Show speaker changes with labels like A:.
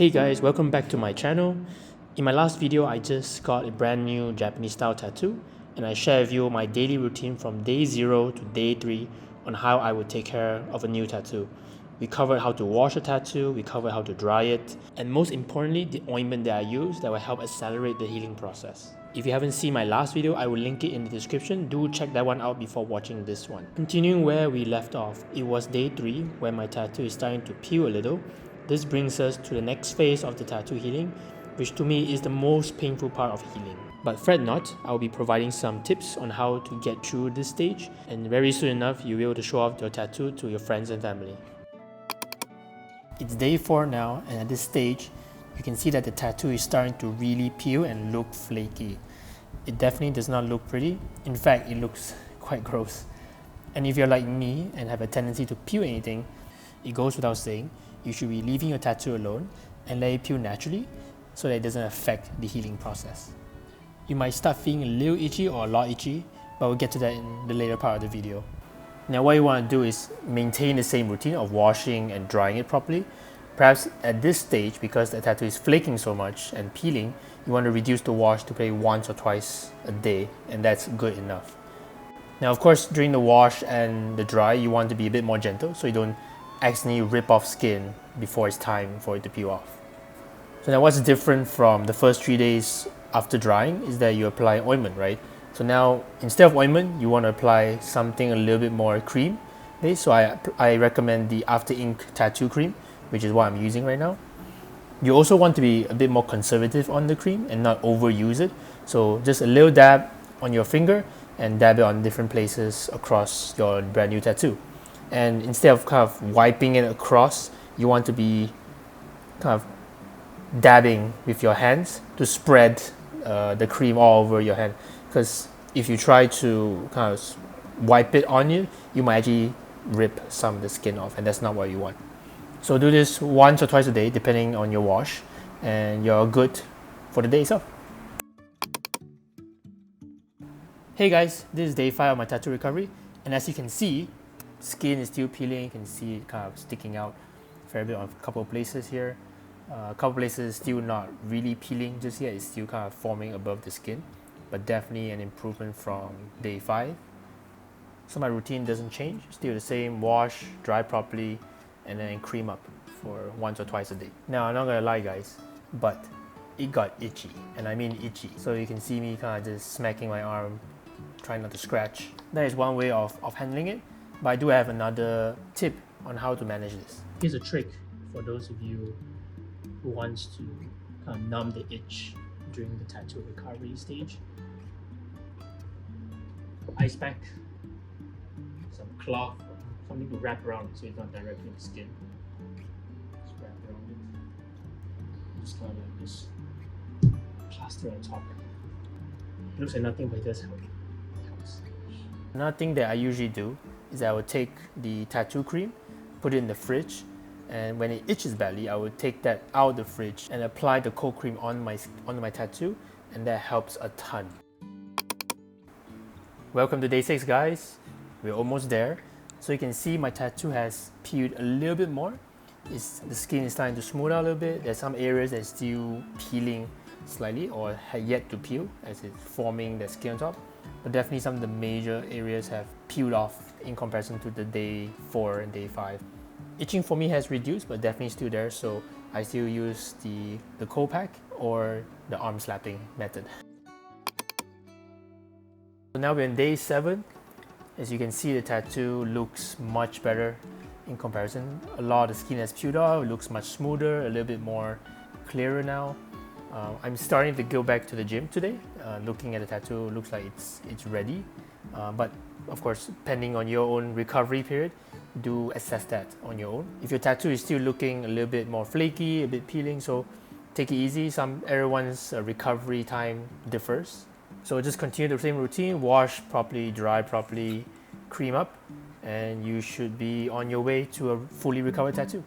A: Hey guys, welcome back to my channel. In my last video, I just got a brand new Japanese style tattoo and I share with you my daily routine from day 0 to day 3 on how I would take care of a new tattoo. We covered how to wash a tattoo, we covered how to dry it, and most importantly, the ointment that I use that will help accelerate the healing process. If you haven't seen my last video, I will link it in the description. Do check that one out before watching this one. Continuing where we left off, it was day 3 where my tattoo is starting to peel a little. This brings us to the next phase of the tattoo healing, which to me is the most painful part of healing. But fret not, I will be providing some tips on how to get through this stage, and very soon enough you'll be able to show off your tattoo to your friends and family. It's day 4 now, and at this stage, you can see that the tattoo is starting to really peel and look flaky. It definitely does not look pretty. In fact, it looks quite gross. And if you're like me and have a tendency to peel anything, it goes without saying, you should be leaving your tattoo alone and let it peel naturally so that it doesn't affect the healing process. You might start feeling a little itchy or a lot itchy, but we'll get to that in the later part of the video. Now what you want to do is maintain the same routine of washing and drying it properly. Perhaps at this stage, because the tattoo is flaking so much and peeling, you want to reduce the wash to maybe once or twice a day, and that's good enough. Now of course, during the wash and the dry, you want to be a bit more gentle so you don't accidentally rip off skin before it's time for it to peel off. So now what's different from the first 3 days after drying is that you apply ointment, right? So now instead of ointment, you want to apply something a little bit more cream based. So I recommend the After Ink tattoo cream, which is what I'm using right now. You also want to be a bit more conservative on the cream and not overuse it. So just a little dab on your finger and dab it on different places across your brand new tattoo. And instead of kind of wiping it across, you want to be kind of dabbing with your hands to spread the cream all over your hand. Because if you try to kind of wipe it on you, you might actually rip some of the skin off, and that's not what you want. So do this once or twice a day depending on your wash, and you're good for the day itself. Hey guys, this is day 5 of my tattoo recovery, and as you can see, skin is still peeling. You can see it kind of sticking out a fair bit on a couple of places here. A couple of places still not really peeling just yet. It's still kind of forming above the skin, but definitely an improvement from day 5. So my routine doesn't change, still the same: wash, dry properly, and then cream up for once or twice a day. Now I'm not gonna lie guys, but it got itchy, and I mean itchy. So you can see me kind of just smacking my arm, trying not to scratch. That is one way of handling it, but I do have another tip on how to manage this. Here's a trick for those of you who wants to kind of numb the itch during the tattoo recovery stage. Ice pack, some cloth, something to wrap around it so it's not directly on the skin. Just wrap around it. Just kind of like this plaster on top. It looks like nothing, but it does help. It helps. Another thing that I usually do is I would take the tattoo cream, put it in the fridge, and when it itches badly, I would take that out of the fridge and apply the cold cream on my tattoo, and that helps a ton. Welcome to day 6 guys. We're almost there. So you can see my tattoo has peeled a little bit more. The skin is starting to smooth out a little bit. There's some areas that's still peeling slightly or had yet to peel as it's forming the skin on top. But definitely some of the major areas have peeled off in comparison to the day 4 and day 5. Itching for me has reduced, but definitely still there, so I still use the cold pack or the arm slapping method. So now we're in day 7. As you can see, the tattoo looks much better in comparison. A lot of the skin has peeled off, it looks much smoother, a little bit more clearer now. I'm starting to go back to the gym today. Looking at the tattoo, looks like it's ready. But of course, depending on your own recovery period, do assess that on your own. If your tattoo is still looking a little bit more flaky, a bit peeling, so take it easy. Everyone's recovery time differs. So just continue the same routine: wash properly, dry properly, cream up, and you should be on your way to a fully recovered tattoo.